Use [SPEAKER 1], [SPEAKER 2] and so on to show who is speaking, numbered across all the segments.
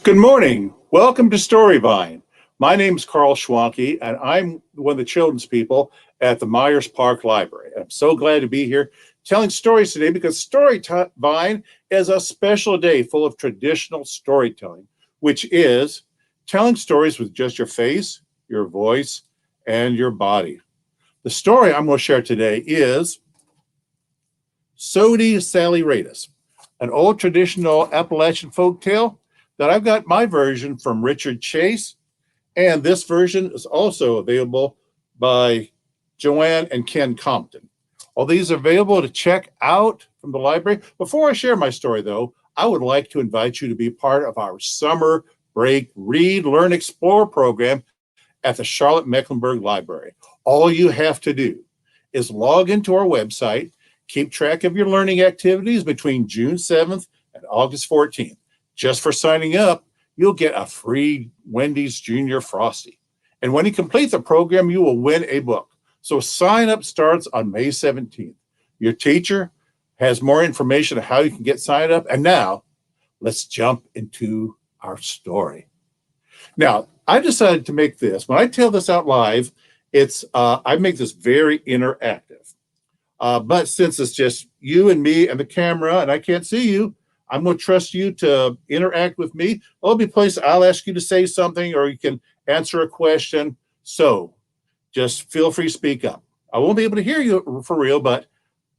[SPEAKER 1] Good morning. Welcome to Storyvine. My name is Carl Schwanke, and I'm one of the children's people at the Myers Park Library. I'm so glad to be here telling stories today because Storyvine is a special day full of traditional storytelling, which is telling stories with just your face, your voice, and your body. The story I'm going to share today is Sody Saleratus, an old traditional Appalachian folk tale that I've got my version from Richard Chase, and this version is also available by Joanne and Ken Compton. All these are available to check out from the library. Before I share my story, though, I would like to invite you to be part of our summer break Read, Learn, Explore program at the Charlotte-Mecklenburg Library. All you have to do is log into our website, keep track of your learning activities between June 7th and August 14th. Just for signing up, you'll get a free Wendy's Junior Frosty. And when you complete the program, you will win a book. So sign up starts on May 17th. Your teacher has more information on how you can get signed up. And now, let's jump into our story. Now, I decided to make this. When I tell this out live, I make this very interactive. But since it's just you and me and the camera, and I can't see you, I'm going to trust you to interact with me. There'll be places I'll ask you to say something, or you can answer a question. So just feel free to speak up. I won't be able to hear you for real, but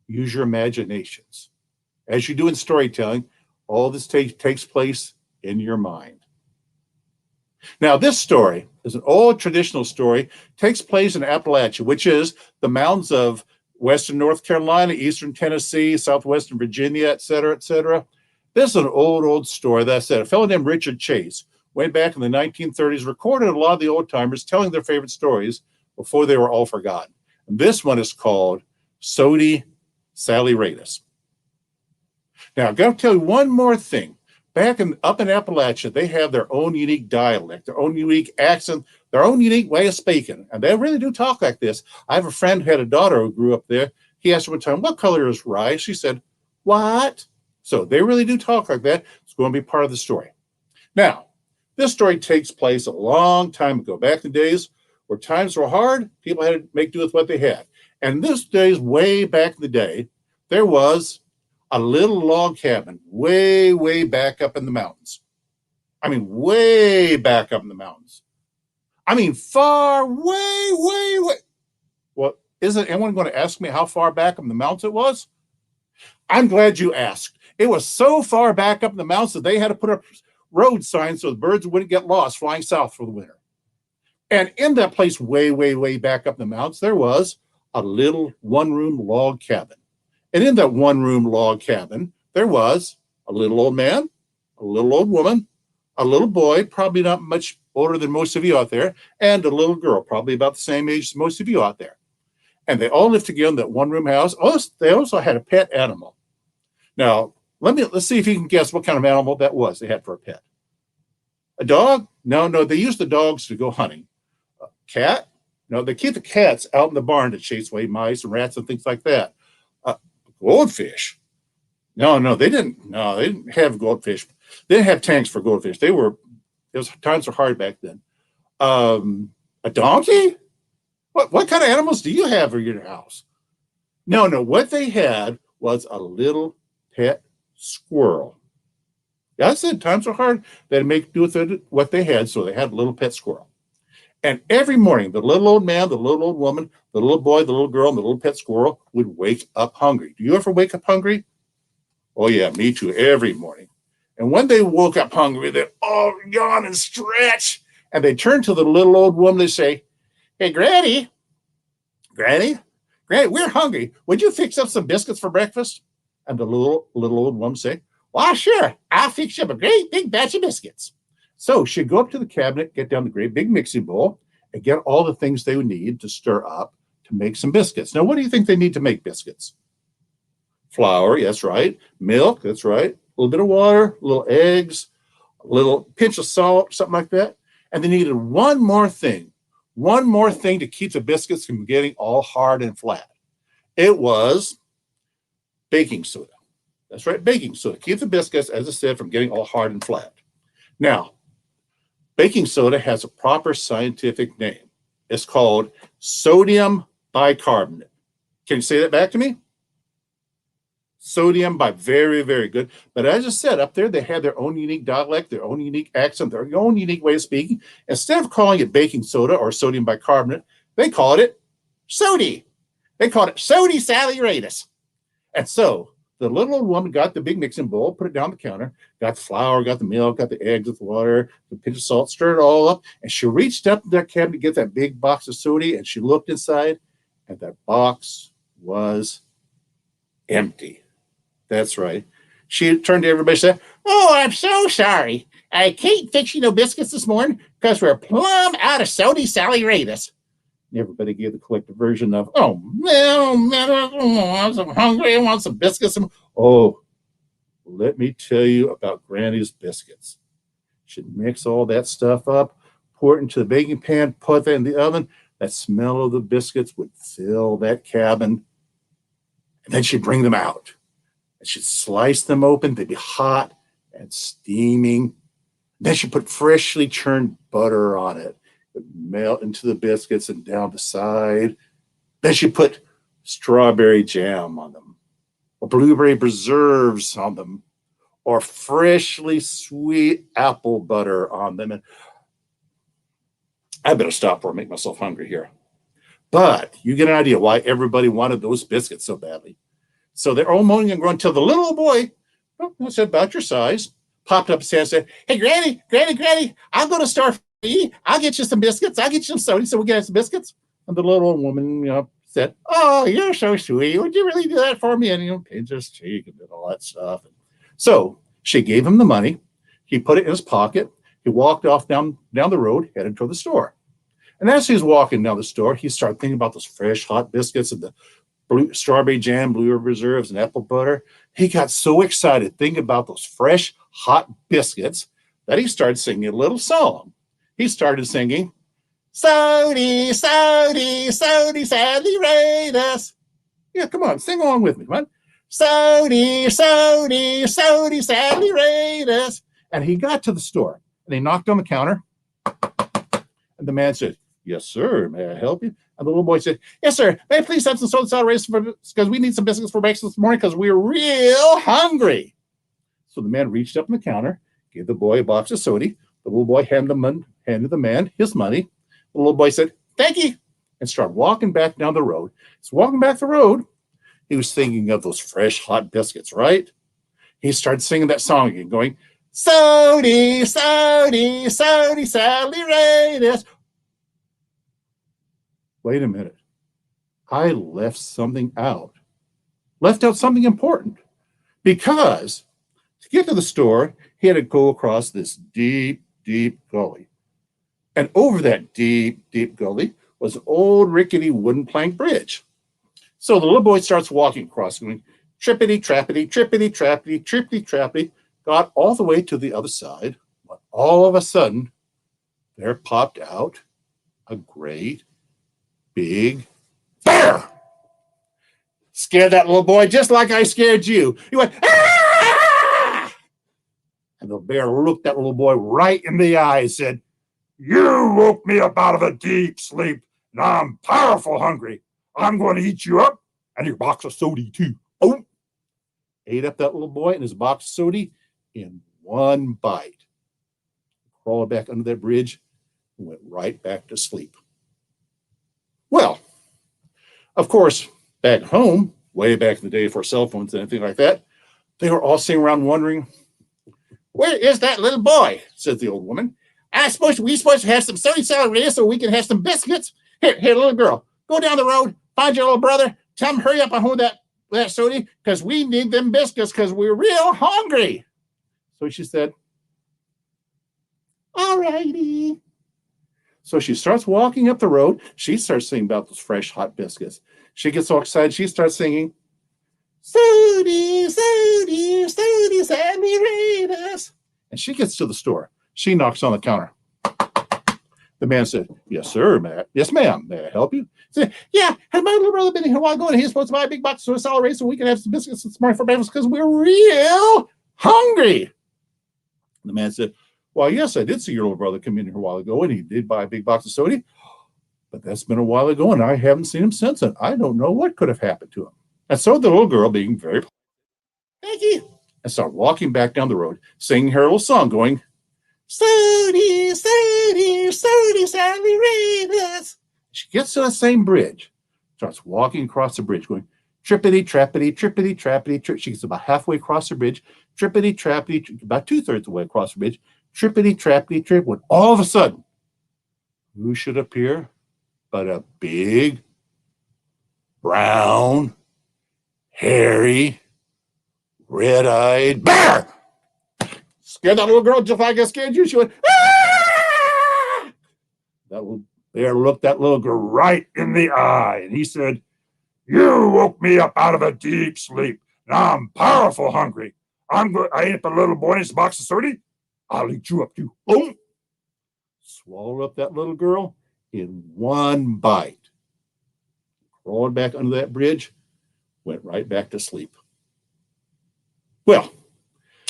[SPEAKER 1] use your imaginations. As you do in storytelling, all this takes place in your mind. Now, this story is an old traditional story, takes place in Appalachia, which is the mountains of western North Carolina, eastern Tennessee, southwestern Virginia, et cetera, et cetera. This is an old story. That I said, a fellow named Richard Chase, way back in the 1930s, recorded a lot of the old timers telling their favorite stories before they were all forgotten. And this one is called Sody Saleratus. Now, I've got to tell you one more thing. Up in Appalachia, they have their own unique dialect, their own unique accent, their own unique way of speaking. And they really do talk like this. I have a friend who had a daughter who grew up there. He asked her one time, "What color is rice?" She said, "What?" So they really do talk like that. It's going to be part of the story. Now, this story takes place a long time ago, back in the days where times were hard, people had to make do with what they had. And this days, way back in the day, there was a little log cabin way back up in the mountains. I mean, way back up in the mountains. I mean, far, way. Well, isn't anyone going to ask me how far back up in the mountains it was? I'm glad you asked. It was so far back up in the mountains that they had to put up road signs so the birds wouldn't get lost flying south for the winter. And in that place way back up in the mountains, there was a little one-room log cabin. And in that one-room log cabin, there was a little old man, a little old woman, a little boy, probably not much older than most of you out there, and a little girl, probably about the same age as most of you out there. And they all lived together in that one-room house. They also had a pet animal. Now, let's see if you can guess what kind of animal that was they had for a pet. A dog? No, they used the dogs to go hunting. A cat? No, they keep the cats out in the barn to chase away mice and rats and things like that. Goldfish? No, they didn't. No, they didn't have goldfish. They didn't have tanks for goldfish. Times were hard back then. A donkey? What kind of animals do you have in your house? No, what they had was a little pet squirrel. Yeah, I said times were hard. They had to make do with what they had, so they had a little pet squirrel. And every morning, the little old man, the little old woman, the little boy, the little girl, and the little pet squirrel would wake up hungry. Do you ever wake up hungry? Oh, yeah, me too, every morning. And when they woke up hungry, they'd all yawn and stretch. And they turn to the little old woman. They say, "Hey, Granny, we're hungry. Would you fix up some biscuits for breakfast?" And the little old woman say, "Well, sure. I'll fix you up a great big batch of biscuits." So she'd go up to the cabinet, get down the great big mixing bowl, and get all the things they would need to stir up to make some biscuits. Now, what do you think they need to make biscuits? Flour, that's right. Milk, that's right. A little bit of water, a little eggs, a little pinch of salt, something like that. And they needed one more thing to keep the biscuits from getting all hard and flat. It was baking soda. That's right, baking soda. Keep the biscuits, as I said, from getting all hard and flat. Now, baking soda has a proper scientific name. It's called sodium bicarbonate. Can you say that back to me? Sodium by very, very good. But as I said, up there, they had their own unique dialect, their own unique accent, their own unique way of speaking. Instead of calling it baking soda or sodium bicarbonate, they called it sody. They called it sody saleratus. And so the little old woman got the big mixing bowl, put it down the counter, got the flour, got the milk, got the eggs with the water, the pinch of salt, stirred it all up, and she reached up to that cabinet to get that big box of sody, and she looked inside, and that box was empty. That's right. She turned to everybody and said, "Oh, I'm so sorry. I can't fix you no biscuits this morning because we're plumb out of sody saleratus." Everybody gave the collective version of, "Oh, man, I'm so hungry. I want some biscuits." Oh, let me tell you about Granny's biscuits. She'd mix all that stuff up, pour it into the baking pan, put that in the oven. That smell of the biscuits would fill that cabin. And then she'd bring them out. And she'd slice them open. They'd be hot and steaming. Then she'd put freshly churned butter on it. It would melt into the biscuits and down the side. Then she'd put strawberry jam on them, or blueberry preserves on them, or freshly sweet apple butter on them. And I better stop before I make myself hungry here. But you get an idea why everybody wanted those biscuits so badly. So they're all moaning and groaning until the little boy, I said about your size, popped up his hand and said, "Hey, Granny, I'll go to the store for you. I'll get you some biscuits. I'll get you some soda so we'll get some biscuits." And the little old woman, said, "Oh, you're so sweet. Would you really do that for me?" And, pinched his cheek and did all that stuff. And so she gave him the money. He put it in his pocket. He walked off down the road, headed toward the store. And as he was walking down the store, he started thinking about those fresh, hot biscuits and the strawberry jam, blueberry preserves, and apple butter. He got so excited thinking about those fresh, hot biscuits that he started singing a little song. He started singing, "Sody, sody, sody, saleratus." Yeah, come on, sing along with me, come on. "Sody, sody, sody, saleratus." And he got to the store, and he knocked on the counter, and the man said, "Yes, sir, may I help you?" And the little boy said, "Yes, sir. May I please have some soda saleratus because we need some biscuits for breakfast this morning because we're real hungry." So the man reached up on the counter, gave the boy a box of soda. The little boy handed the man his money. The little boy said, "Thank you," and started walking back down the road. He's walking back the road. He was thinking of those fresh, hot biscuits, right? He started singing that song again, going, "Sody, sody, sody, saleratus." Wait a minute. I left something out. Left out something important. Because to get to the store, he had to go across this deep, deep gully. And over that deep, deep gully was an old rickety wooden plank bridge. So the little boy starts walking across, going trippity, trappity, trippity, trappity, trippity, trappity, got all the way to the other side. But all of a sudden, there popped out a great big bear. Scared that little boy just like I scared you. He went, "Ah!" And the bear looked that little boy right in the eye and said, "You woke me up out of a deep sleep, and I'm powerful hungry. I'm going to eat you up and your box of soda too." Oh, ate up that little boy and his box of soda in one bite. Crawled back under that bridge and went right back to sleep. Well, of course, back home, way back in the day before cell phones and anything like that, they were all sitting around wondering, "Where is that little boy?" said the old woman. "We supposed to have some soda saleratus so we can have some biscuits. Here, little girl, go down the road, find your little brother, tell him hurry up and hold that soda because we need them biscuits because we're real hungry." So she said, "All righty." So she starts walking up the road. She starts singing about those fresh, hot biscuits. She gets so excited, she starts singing, "Sody, sody, sody, saleratus." And she gets to the store. She knocks on the counter. The man said, "Yes, sir. Yes, ma'am. May I help you?" He said, "Yeah, had my little brother been here a while ago, and he's supposed to buy a big box of saleratus so we can have some biscuits this morning for breakfast because we're real hungry." The man said, Well, yes, I did see your little brother come in here a while ago, and he did buy a big box of soda, but that's been a while ago, and I haven't seen him since, and I don't know what could have happened to him. And so the little girl, being very thank you, and started walking back down the road, singing her little song, going, Sody, Sody, Sody, Sally Raiders. She gets to the same bridge, starts walking across the bridge, going, trippity, trappity, trippity, trappity, trip. She gets about halfway across the bridge, trippity, trappity, about 2/3 of the way across the bridge, trippity, trappity, trip, when all of a sudden, who should appear but a big, brown, hairy, red-eyed bear. Scared that little girl just like I scared you. She went, ah! That little bear looked that little girl right in the eye, and he said, you woke me up out of a deep sleep, and I'm powerful hungry. I ate the little boy in his box of soda. I'll eat you up too. Boom! Swallowed up that little girl in one bite. Crawled back under that bridge, went right back to sleep. Well,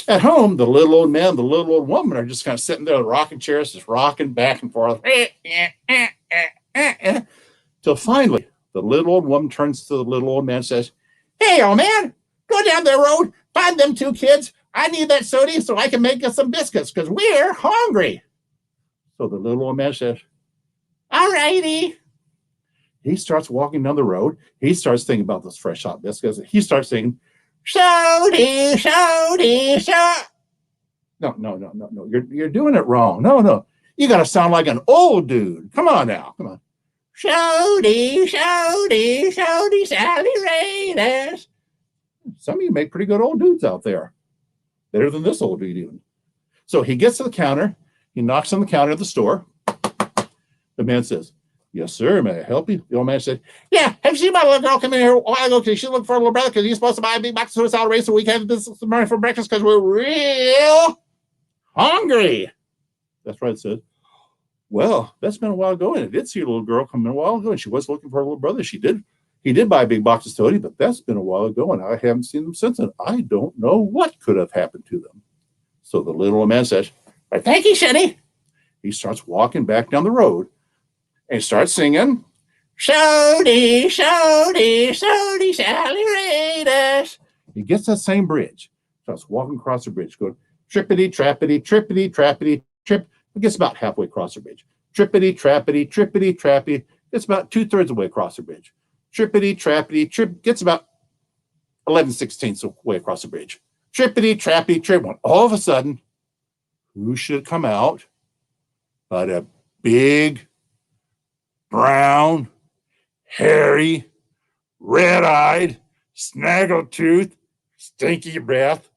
[SPEAKER 1] at home, the little old man, the little old woman are just kind of sitting there in the rocking chairs, just rocking back and forth. Till finally, the little old woman turns to the little old man and says, hey, old man, go down the road, find them 2 kids. I need that soda so I can make us some biscuits because we're hungry. So the little old man says, all righty. He starts walking down the road. He starts thinking about those fresh hot biscuits. He starts singing, Sody, Sody, Sody. No. You're doing it wrong. No. You got to sound like an old dude. Come on now. Come on. Sody, Sody, Sody, Sally Raiders. Some of you make pretty good old dudes out there. Better than this old dude even. So he gets to the counter. He knocks on the counter of the store. The man says, yes, sir. May I help you? The old man said, yeah, have you seen my little girl come in here a while ago? She's looking for a little brother because he's supposed to buy a big box of salad race so we can have this money for breakfast because we're real hungry. That's right, it said. Well, that's been a while ago, and I did see a little girl come in a while ago, and she was looking for a little brother. He did buy a big box of soda, but that's been a while ago, and I haven't seen them since, and I don't know what could have happened to them. So the little old man says, right, thank you, Shenny. He starts walking back down the road, and he starts singing, Sody, Sody, Sody, Sally Raiders. He gets that same bridge, starts walking across the bridge, going, trippity, trappity, trippity, trappity, trip. It gets about halfway across the bridge. Trippity, trappity, trippity, trappity. Gets about 2/3 of the way across the bridge. Trippity, trappity, trip. Gets about 11/16 of the way across the bridge. Trippity, trappity, trip. When all of a sudden, who should come out but a big, brown, hairy, red-eyed, snaggle-toothed, stinky breath,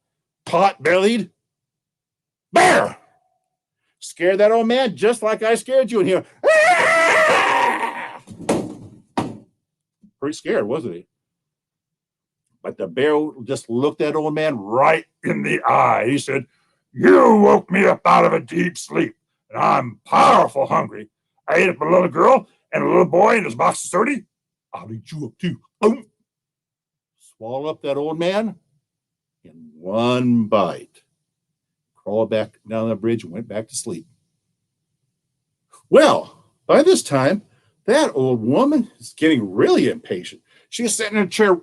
[SPEAKER 1] pot-bellied bear. Scared that old man just like I scared you in here. Ah! Pretty scared, wasn't he? But the bear just looked that old man right in the eye. He said, you woke me up out of a deep sleep, and I'm powerful hungry. I ate up a little girl and a little boy in his box of soda. I'll eat you up too. Boom. Swallow up that old man in one bite. Crawled back down the bridge and went back to sleep. Well, by this time, that old woman is getting really impatient. She's sitting in a chair.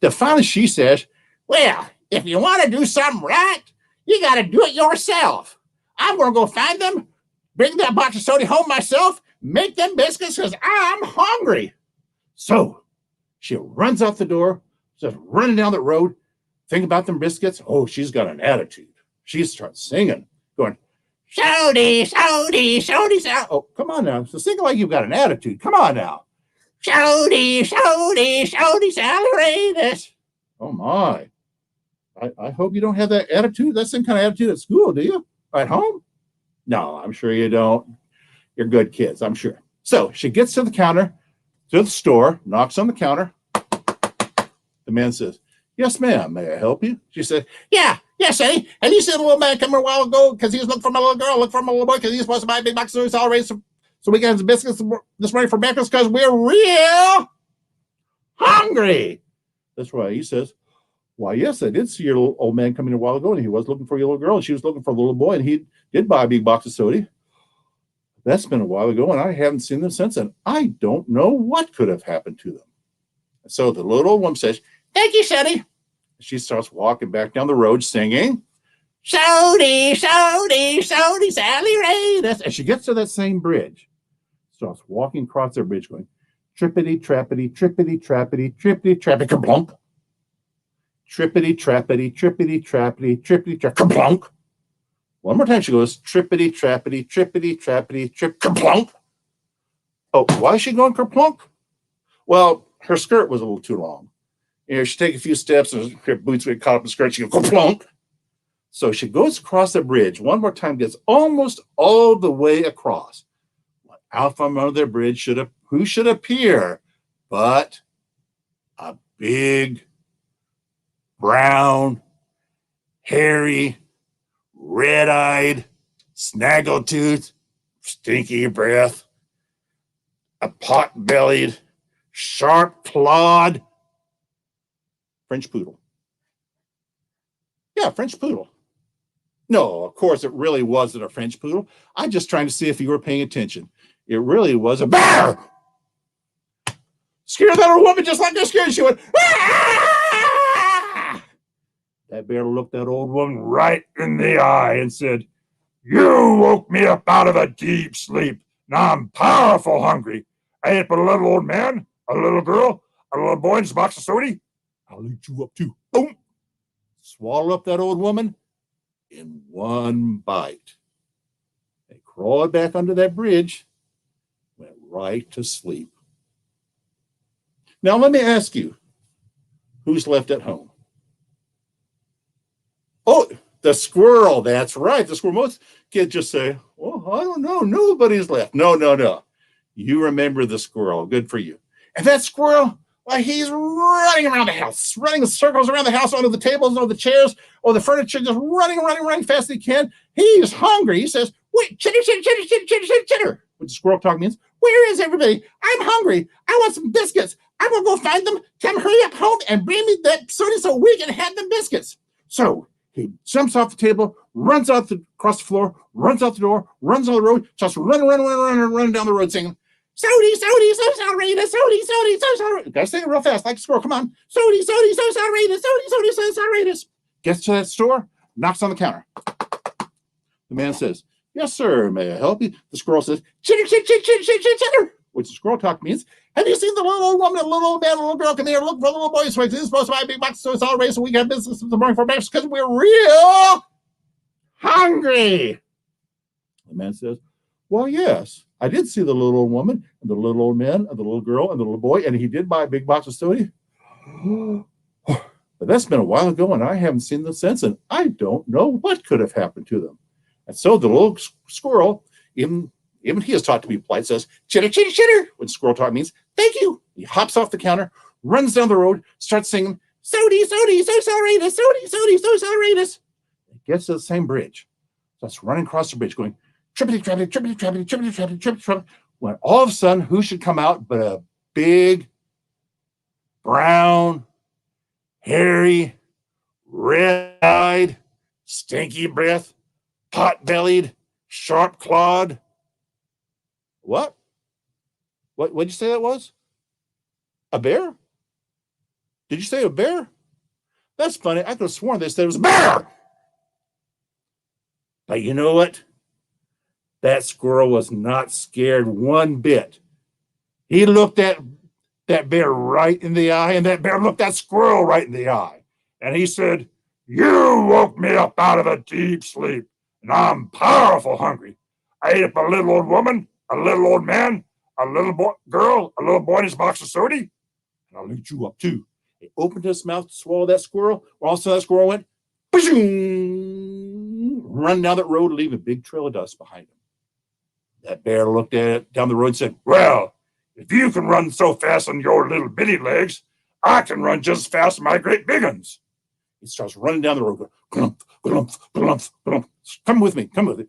[SPEAKER 1] Then finally she says, well, if you want to do something right, you got to do it yourself. I'm going to go find them, bring that box of soda home myself, make them biscuits because I'm hungry. So she runs out the door, just running down the road, think about them biscuits. Oh, she's got an attitude. She starts singing, going, Sody, Sody, Sody, Sody. Oh, come on now. So sing like you've got an attitude. Come on now. Sody, Sody, Sody, Sally Raiders. Oh, my. I hope you don't have that attitude. That's some kind of attitude at school, do you? At home? No, I'm sure you don't. You're good kids, I'm sure. So she gets to the counter, to the store, knocks on the counter. The man says, yes, ma'am. May I help you? She said, yes, Eddie. And you seen a little man come here a while ago because he was looking for my little girl, looking for my little boy because he's supposed to buy a big box of salad race so we can have some biscuits this morning for breakfast because we're real hungry. That's right. He says, Why, yes, I did see your little old man come in a while ago, and he was looking for your little girl, and she was looking for a little boy, and he did buy a big box of soda. That's been a while ago, and I haven't seen them since, and I don't know what could have happened to them. So the little old woman says, thank you, Shoddy. She starts walking back down the road singing, Sody, Sody, Sody, Sally Ray. And she gets to that same bridge, starts walking across their bridge going, trippity, trappity, trippity, trappity, trippity, trappity, kablunk. Trippity, trappity, trippity, trappity, trippity, kablunk. One more time she goes, trippity, trappity, trippity, trappity, trip, kablunk. Oh, why is she going kerplunk? Well, her skirt was a little too long. She'd take a few steps and her boots would get caught up in the skirt. She'd go kerplunk. So she goes across the bridge one more time, gets almost all the way across. Out from under the bridge who should appear but a big, brown, hairy, red-eyed, snaggletooth, stinky breath, a pot-bellied, sharp-clawed French poodle. Yeah, French poodle. No, of course, it really wasn't a French poodle. I'm just trying to see if you were paying attention. It really was a bear. Scared that old woman just like this scared. She went, ah! That bear looked that old woman right in the eye and said, you woke me up out of a deep sleep. Now I'm powerful hungry. I ate but a little old man, a little girl, a little boy, and a box of soda. I'll eat you up too. Boom. Swallow up that old woman in one bite. They crawled back under that bridge, went right to sleep. Now let me ask you, who's left at home? Oh, the squirrel. That's right. The squirrel. Most kids just say, oh, I don't know. Nobody's left. No. You remember the squirrel. Good for you. And that squirrel, well, he's running around the house, running circles around the house, onto the tables, onto the chairs, or the furniture, just running fast as he can. He's hungry. He says, wait, chitter. Which the squirrel talk means, where is everybody? I'm hungry. I want some biscuits. I'm going to go find them. Tell them hurry up home and bring me that soda so we can have them biscuits. So he jumps off the table, runs out across the floor, runs out the door, runs on the road, starts running down the road singing, Sody, so outrageous, Sody, so outrageous. Gotta say it real fast, like a squirrel. Come on. Sody, so outrageous, Sody, so outrageous. Gets to that store, knocks on the counter. The man says, yes, sir, may I help you? The squirrel says, chitter, which the squirrel talk means, have you seen the little old woman, the little old man, the little girl come here, look for the little boy? So this is supposed to buy a big box, so it's all raised, so we got business in the morning for breakfast because we're real hungry. The man says, well, yes, I did see the little old woman, and the little old man, and the little girl, and the little boy, and he did buy a big box of soda. But that's been a while ago, and I haven't seen them since, and I don't know what could have happened to them. And so the little squirrel, even he is taught to be polite, says, chitter, which squirrel talk means, thank you. He hops off the counter, runs down the road, starts singing, Sody, so outrageous, Sody, so outrageous. He gets to the same bridge, starts running across the bridge, going, trippity. When all of a sudden, who should come out but a big, brown, hairy, red-eyed, stinky breath, pot-bellied, sharp-clawed. What? What'd you say that was? A bear? Did you say a bear? That's funny. I could have sworn they said it was a bear. But you know what? That squirrel was not scared one bit. He looked at that bear right in the eye, and that bear looked that squirrel right in the eye. And he said, you woke me up out of a deep sleep, and I'm powerful hungry. I ate up a little old woman, a little old man, a little girl, a little boy, and his box of soda, and I'll eat you up too. He opened his mouth to swallow that squirrel. Also, that squirrel went, run down that road, leaving a big trail of dust behind him. That bear looked at it down the road and said, well, if you can run so fast on your little bitty legs, I can run just as fast as my great big ones. He starts running down the road, going, glump. Come with me. Glump.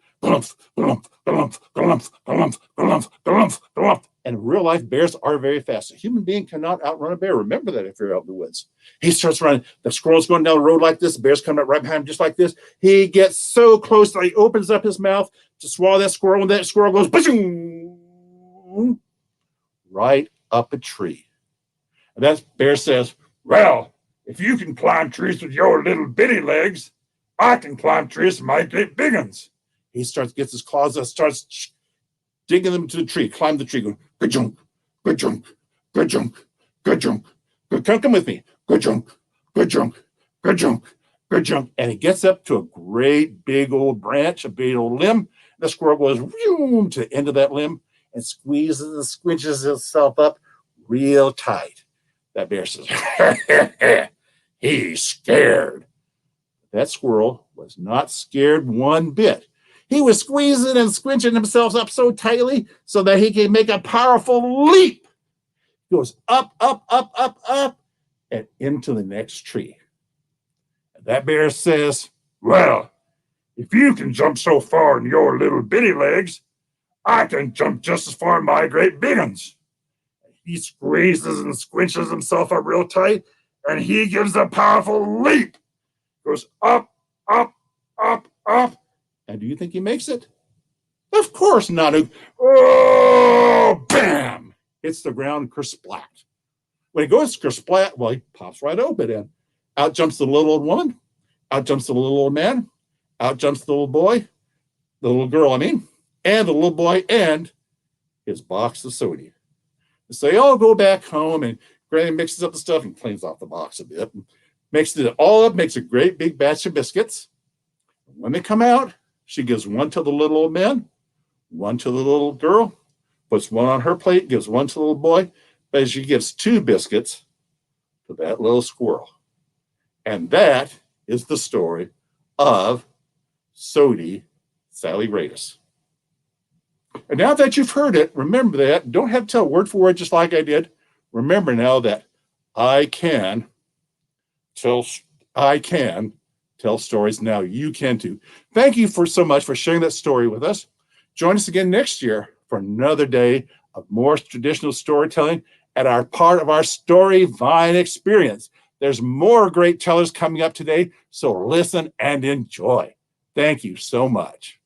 [SPEAKER 1] And in real life, bears are very fast. A human being cannot outrun a bear. Remember that if you're out in the woods. He starts running. The squirrel's going down the road like this. The bear's coming up right behind him just like this. He gets so close that he opens up his mouth to swallow that squirrel, and that squirrel goes right up a tree. And that bear says, well, if you can climb trees with your little bitty legs, I can climb trees with my great big ones. He gets his claws and starts digging them to the tree, climb the tree, going, good junk, good junk, good junk, good junk, good, come with me, good junk, good junk, good junk, good junk. And he gets up to a great big old branch, a big old limb. The squirrel goes to the end of that limb and squeezes and squinches himself up real tight. That bear says, he's scared. That squirrel was not scared one bit. He was squeezing and squinching himself up so tightly so that he can make a powerful leap. He goes up, up, up, up, up, and into the next tree. And that bear says, well, if you can jump so far in your little bitty legs, I can jump just as far in my great big ones. He squeezes and squinches himself up real tight, and he gives a powerful leap. Goes up, up, up, up. And do you think he makes it? Of course not. Oh, bam! Hits the ground, kersplat. When he goes kersplat, well, he pops right open, and out jumps the little old woman, out jumps the little old man, out jumps the little boy, the little girl, and the little boy, and his box of soda. So they all go back home, and Granny mixes up the stuff and cleans off the box a bit, and mixes it all up, makes a great big batch of biscuits. When they come out, she gives one to the little old man, one to the little girl, puts one on her plate, gives one to the little boy, but she gives 2 biscuits to that little squirrel. And that is the story of Sody saleratus. And now that you've heard it, remember that. Don't have to tell word for word just like I did. Remember now that I can tell stories. Now you can too. Thank you so much for sharing that story with us. Join us again next year for another day of more traditional storytelling at our part of our Storyvine experience. There's more great tellers coming up today, so listen and enjoy. Thank you so much.